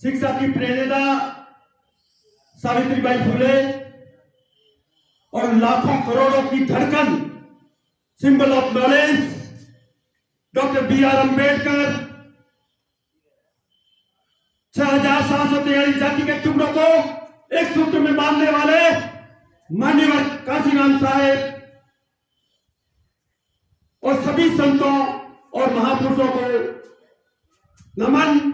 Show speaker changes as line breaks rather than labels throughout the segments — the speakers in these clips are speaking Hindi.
शिक्षा की प्रेरणा सावित्रीबाई फुले और लाखों करोड़ों की धड़कन symbol of knowledge doctor B R. Ambedkar 6,743 जाति के टुकड़ों को एक सूत्र में बांधने वाले मान्यवर काशीराम साहेब और सभी संतों और महापुरुषों को नमन।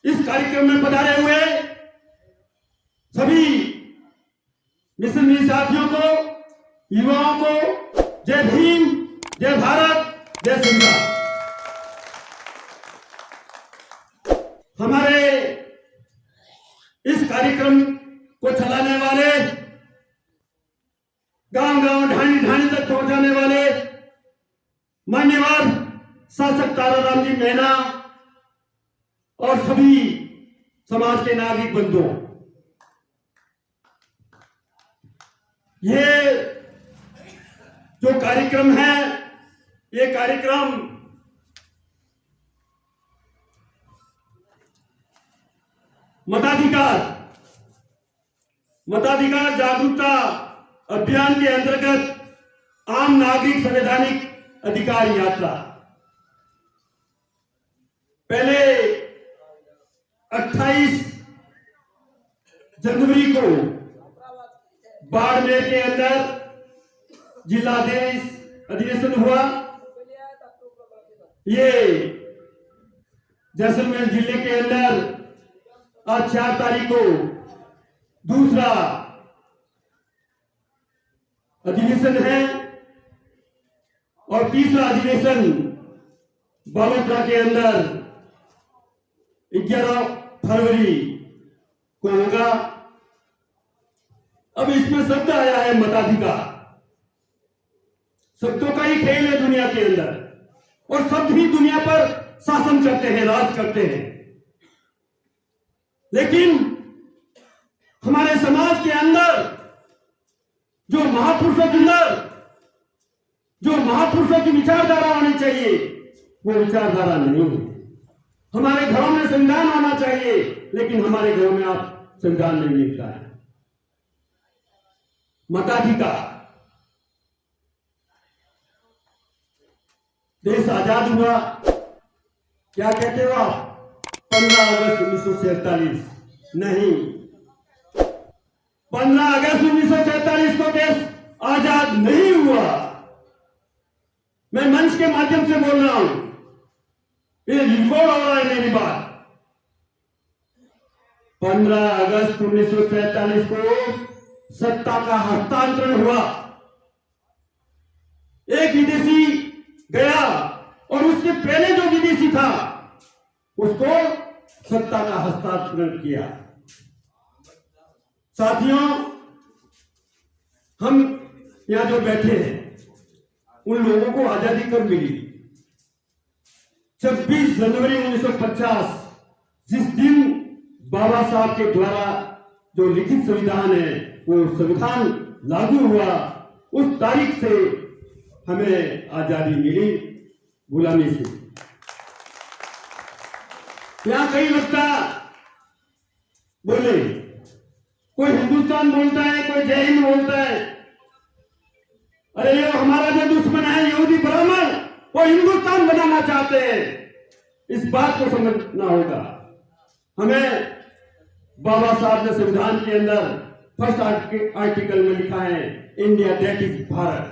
इस कार्यक्रम में पधारे हुए सभी मिशनरी साथियों को, युवाओं को जय भीम, जय भारत, जय संविधान। हमारे इस कार्यक्रम को चलाने वाले, गांव-गांव, ढाणी-ढाणी तक पहुंचाने वाले मान्यवर शासक ताराराम जी मैना और सभी समाज के नागरिक बंधुओं, ये जो कार्यक्रम है, ये कार्यक्रम मताधिकार जागरूकता अभियान के अंतर्गत आम नागरिक संवैधानिक अधिकार यात्रा पहले 28 जनवरी को बाड़मेर के अंदर जिला अधिवेशन हुआ। ये जैसलमेर जिले के अंदर आज 4 तारीख को दूसरा अधिवेशन है और तीसरा अधिवेशन बालोतरा के अंदर 11 फरवरी को होगा। अब इसमें शब्द आया है मताधिकार। शब्दों का ही खेल है दुनिया के अंदर और शब्द ही दुनिया पर शासन करते हैं, राज करते हैं। लेकिन हमारे समाज के अंदर जो महापुरुषों की विचारधारा होनी चाहिए, वो विचारधारा नहीं है। हमारे घरों में संविधान होना चाहिए, लेकिन हमारे घरों में आप संविधान नहीं मिलता है। मताधिकार, देश आजाद हुआ, क्या कहते हो आप? 15 अगस्त 1947 नहीं, 15 अगस्त 1947 को देश आजाद नहीं हुआ। मैं मंच के माध्यम से बोल रहा हूं, ये रिकॉर्ड हो रहा है मेरी बात। 15 अगस्त 1947 को सत्ता का हस्तांतरण हुआ। एक विदेशी गया और उससे पहले जो विदेशी था उसको सत्ता का हस्तांतरण किया। साथियों, हम यहां जो बैठे हैं उन लोगों को आजादी कब मिली? 26 जनवरी 1950, जिस दिन बाबा साहब के द्वारा जो लिखित संविधान है वो संविधान लागू हुआ, उस तारीख से हमें आजादी मिली गुलामी से। यहां कई वक्ता बोले, कोई हिंदुस्तान बोलता है, कोई जय हिंद बोलता है। अरे ये हमारा जो दुश्मन है यहूदी ब्राह्मण, वो हिंदुस्तान बनाना चाहते हैं। इस बात को समझना होगा। हमें बाबा साहब ने संविधान के अंदर फर्स्ट आर्टिकल में लिखा है, इंडिया दैट इज भारत।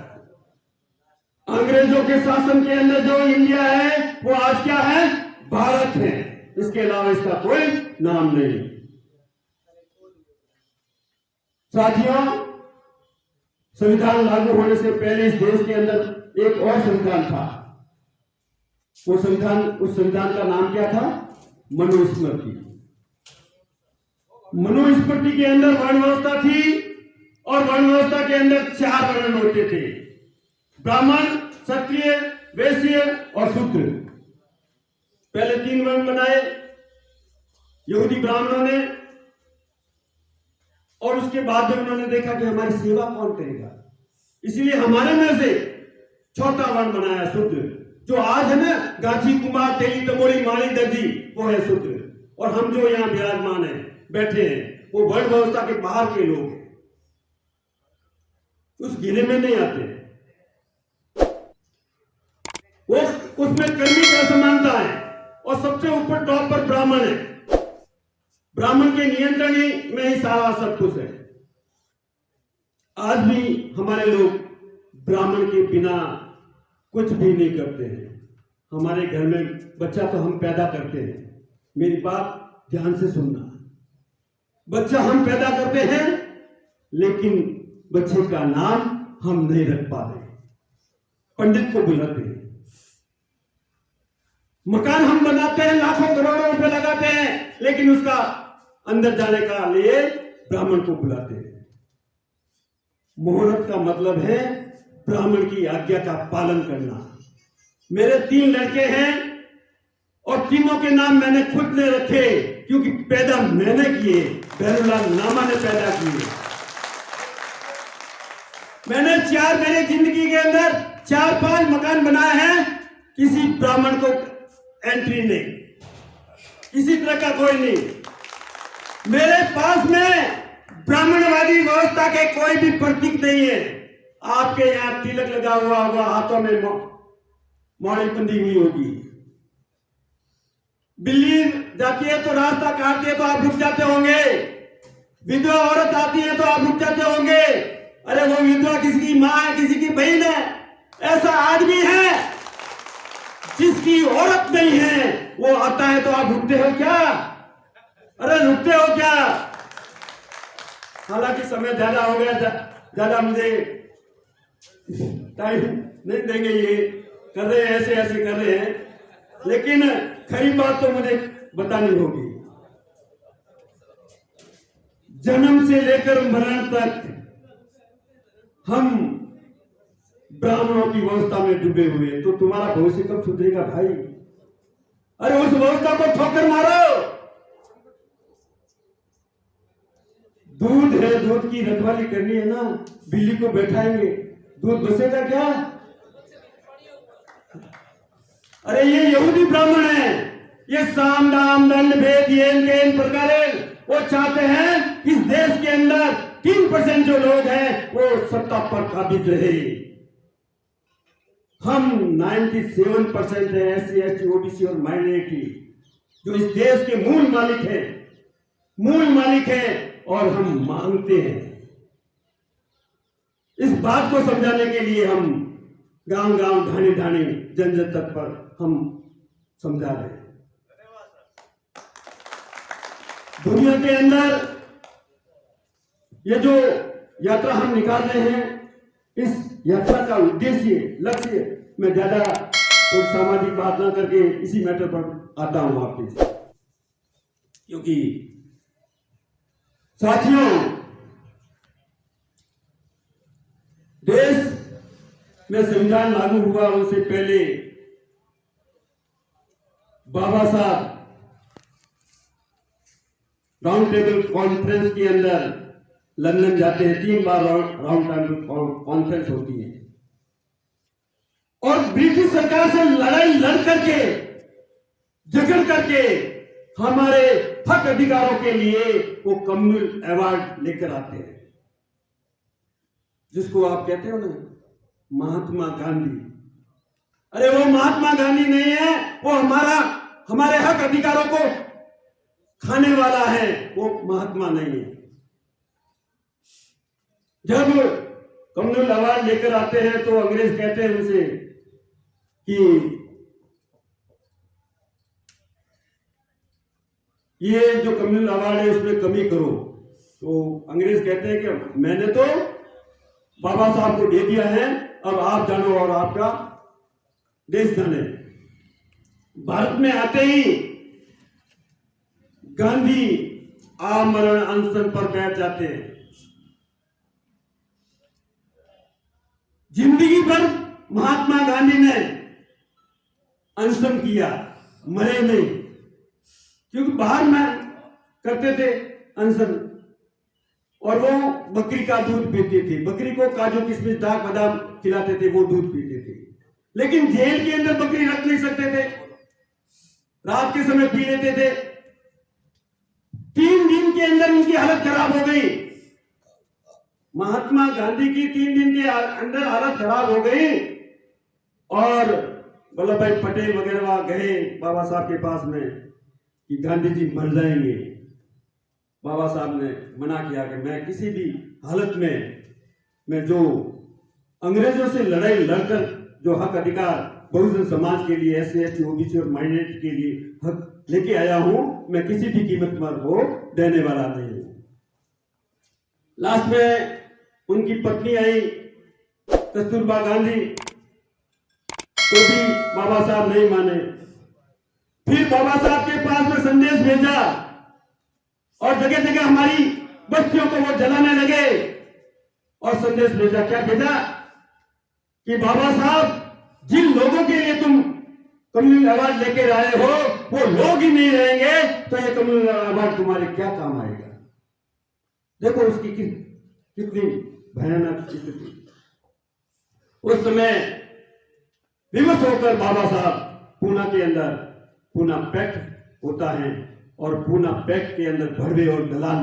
अंग्रेजों के शासन के अंदर जो इंडिया है वो आज क्या है? भारत है। इसके अलावा इसका कोई नाम नहीं। साथियों, संविधान लागू होने से पहले इस देश के अंदर एक और संविधान था। उस संविधान का नाम क्या था? मनुस्मृति। मनुस्मृति के अंदर वर्ण व्यवस्था थी और वर्ण व्यवस्था के अंदर 4 वर्ण होते थे, ब्राह्मण, क्षत्रिय, वैश्य और शूद्र। पहले 3 वर्ण बनाए यहूदी ब्राह्मणों ने, और उसके बाद में उन्होंने देखा कि हमारी सेवा कौन करेगा, इसलिए हमारे में से चौथा वर्ण बनाया शूद्र। जो आज है ना गाछी कुमार तेली तमोरी माली दर्जी, वो है शूद्र। और हम जो यहाँ विराजमान है बैठे हैं वो वर्ण व्यवस्था के बाहर के लोग हैं, उस गिरे में नहीं आते। वो उसमें कर्मी का समानता है और सबसे ऊपर टॉप पर ब्राह्मण है। ब्राह्मण के नियंत्रण में ही सारा सब कुछ है। आज भी हमारे लोग ब्राह्मण के बिना कुछ भी नहीं करते हैं। हमारे घर में बच्चा तो हम पैदा करते हैं, मेरी बात ध्यान से सुनना। बच्चा हम पैदा करते हैं लेकिन बच्चे का नाम हम नहीं रख पाते, पंडित को बुलाते हैं। मकान हम बनाते हैं, लाखों करोड़ों रुपए लगाते हैं, लेकिन उसका अंदर जाने का लिए ब्राह्मण को बुलाते हैं। मुहूर्त का मतलब है ब्राह्मण की आज्ञा का पालन करना। मेरे 3 लड़के हैं और तीनों के नाम मैंने खुद ने रखे, क्योंकि पैदा मैंने किए, भैरूलाल नामा ने पैदा किए। मैंने मेरे जिंदगी के अंदर 4-5 मकान बनाए हैं, किसी ब्राह्मण को एंट्री नहीं, किसी तरह का कोई नहीं। मेरे पास में ब्राह्मणवादी व्यवस्था के कोई भी प्रतीक नहीं है। आपके यहाँ तिलक लगा हुआ होगा, हाथों में मौड़ी बंधी हुई होगी। बिल्ली जाती है तो रास्ता काटती है तो आप रुक जाते होंगे। विधवा औरत आती है तो आप रुक जाते होंगे। अरे वो विधवा किसी की माँ है, किसी की बहन है। ऐसा आदमी है जिसकी औरत नहीं है, वो आता है तो आप रुकते हो क्या? अरे रुकते हो क्या? हालांकि समय ज्यादा हो गया, ज्यादा मुझे टाइम नहीं देंगे। ये कर रहे हैं, ऐसे ऐसे कर रहे हैं, लेकिन खरी बात तो मुझे बतानी होगी। जन्म से लेकर मरण तक हम ब्राह्मणों की व्यवस्था में डूबे हुए, तो तुम्हारा भविष्य कब सुधरेगा भाई? अरे उस व्यवस्था को ठोकर मारो। दूध है, दूध की रखवाली करनी है ना, बिल्ली को बैठाएंगे, दूध बसेगा क्या? अरे ये यहूदी ब्राह्मण है, ये साम दाम दंड भेद ये इनके इन प्रकार वो चाहते हैं इस देश के अंदर 3% जो लोग हैं वो सत्ता पर काबिज रहे। हम 97% है SC ST OBC और माइनॉरिटी, जो इस देश के मूल मालिक हैं और हम मांगते हैं। इस बात को समझाने के लिए हम गांव-गांव, ढाणी-ढाणी, जन-जन तक पर हम समझा रहे हैं। दुनिया के अंदर ये जो यात्रा हम निकाल रहे हैं, इस यात्रा का उद्देश्य, लक्ष्य, मैं ज्यादा कोई सामाजिक बात ना करके इसी मैटर पर आता हूं वापस। क्योंकि साथियों, देश में संविधान लागू हुआ उससे पहले बाबा साहब राउंड टेबल कॉन्फ्रेंस के अंदर लंदन जाते हैं। 3 बार राउंड टेबल कॉन्फ्रेंस होती है और ब्रिटिश सरकार से लड़ाई लड़ करके, झगड़ करके हमारे हक अधिकारों के लिए वो कम्युनल अवार्ड लेकर आते हैं, जिसको आप कहते हो ना महात्मा गांधी। अरे वो महात्मा गांधी नहीं है, वो हमारे हक अधिकारों को खाने वाला है, वो महात्मा नहीं है। जब कम्युनल अवार्ड लेकर आते हैं तो अंग्रेज कहते हैं उनसे कि ये जो कम्युनल अवार्ड है उसमें कमी करो। तो अंग्रेज कहते हैं कि मैंने तो बाबा साहब को दे दिया है, अब आप जानो और आपका देश जाने। भारत में आते ही गांधी आमरण अनशन पर बैठ जाते हैं। जिंदगी भर महात्मा गांधी ने अनशन किया, मरे नहीं, क्योंकि बाहर में करते थे अनशन, और वो बकरी का दूध पीते थे। बकरी को काजू किशमिश दाग बादाम खिलाते थे, वो दूध पीते थे। लेकिन जेल के अंदर बकरी रख नहीं सकते थे, रात के समय पी लेते थे। 3 दिन के अंदर उनकी हालत खराब हो गई। महात्मा गांधी की 3 दिन के अंदर हालत खराब हो गई और वल्लभ भाई पटेल वगैरह वहां गए बाबा साहब के पास में कि गांधी जी मर जाएंगे। बाबा साहब ने मना किया कि मैं किसी भी हालत में मैं जो अंग्रेजों से लड़ाई लड़कर जो हक अधिकार बहुजन समाज के लिए, SC ST OBC और माइनॉरिटी के लिए हक लेके आया हूं, मैं किसी भी कीमत पर वो देने वाला नहीं हूं। लास्ट में उनकी पत्नी आई कस्तूरबा गांधी, तो भी बाबा साहब नहीं माने। फिर बाबा साहब के पास में संदेश भेजा और जगह जगह हमारी बस्तियों को वो जलाने लगे और संदेश भेजा। क्या भेजा कि बाबा साहब जिन लोगों के लिए तुम कम्युनल अवार्ड लेकर आए हो वो लोग ही नहीं रहेंगे तो ये कम्युनल अवार्ड तुम्हारे क्या काम आएगा। देखो उसकी कितनी भयानक स्थिति। उस समय विवश होकर बाबा साहब पूना के अंदर पूना पैक्ट होता है और पूना पैक्ट के अंदर भड़वे और दलाल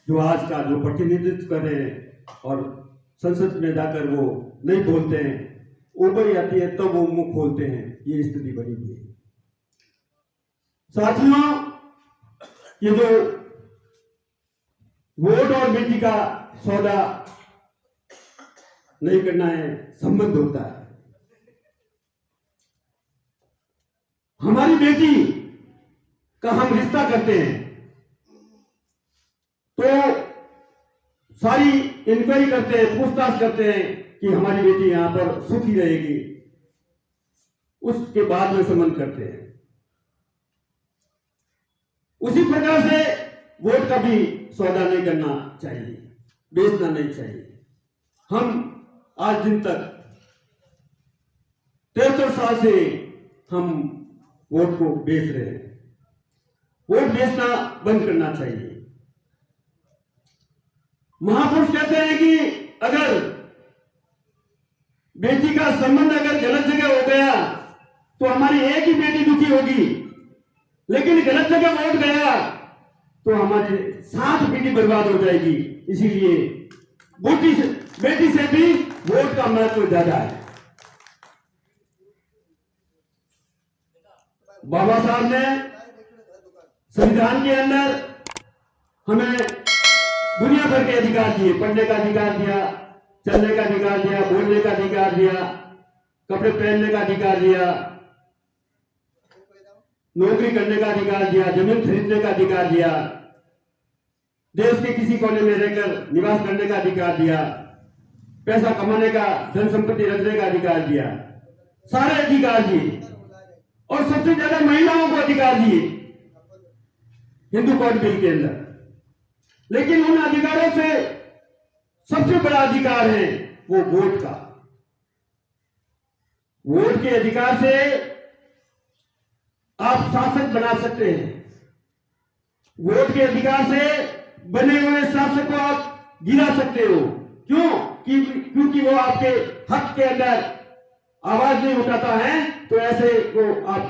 जो आज का जो प्रतिनिधित्व कर रहे हैं और संसद में जाकर वो नहीं बोलते हैं, उबरी आती है तब वो मुंह खोलते हैं। ये स्थिति बनी हुई है। साथियों, ये जो वोट और बेटी का सौदा नहीं करना है, संबंध होता है। हमारी बेटी का हम रिश्ता करते हैं तो सारी इंक्वायरी करते हैं, पूछताछ करते हैं कि हमारी बेटी यहां पर सुखी रहेगी, उसके बाद में संबंध करते हैं। उसी प्रकार से वोट का भी सौदा नहीं करना चाहिए, बेचना नहीं चाहिए। हम आज दिन तक 73 साल से हम वोट को बेच रहे हैं। वोट बेचना बंद करना चाहिए। महापुरुष कहते हैं कि अगर बेटी का संबंध अगर गलत जगह हो गया तो हमारी एक ही बेटी दुखी होगी, लेकिन गलत जगह वोट गया तो हमारी 7 पीढ़ी बर्बाद हो जाएगी। इसीलिए बेटी से भी वोट का महत्व ज्यादा है। बाबा साहब ने संविधान के अंदर हमें दुनिया भर के अधिकार दिए, पढ़ने का अधिकार दिया, चलने का अधिकार दिया, बोलने का अधिकार दिया, कपड़े पहनने का अधिकार दिया, नौकरी करने का अधिकार दिया, जमीन खरीदने का अधिकार दिया, देश के किसी कोने में रहकर निवास करने का अधिकार दिया, पैसा कमाने का, धन संपत्ति रखने का अधिकार दिया, सारे अधिकार दिए। और सबसे ज्यादा महिलाओं को अधिकार दिए हिंदू कोड बिल के अंदर। लेकिन उन अधिकारों से सबसे बड़ा अधिकार है वो वोट का। वोट के अधिकार से आप शासक बना सकते हैं। वोट के अधिकार से बने हुए शासक को आप गिरा सकते हो। क्यों? क्योंकि वो आपके हक के अंदर आवाज नहीं उठाता है, तो ऐसे को आप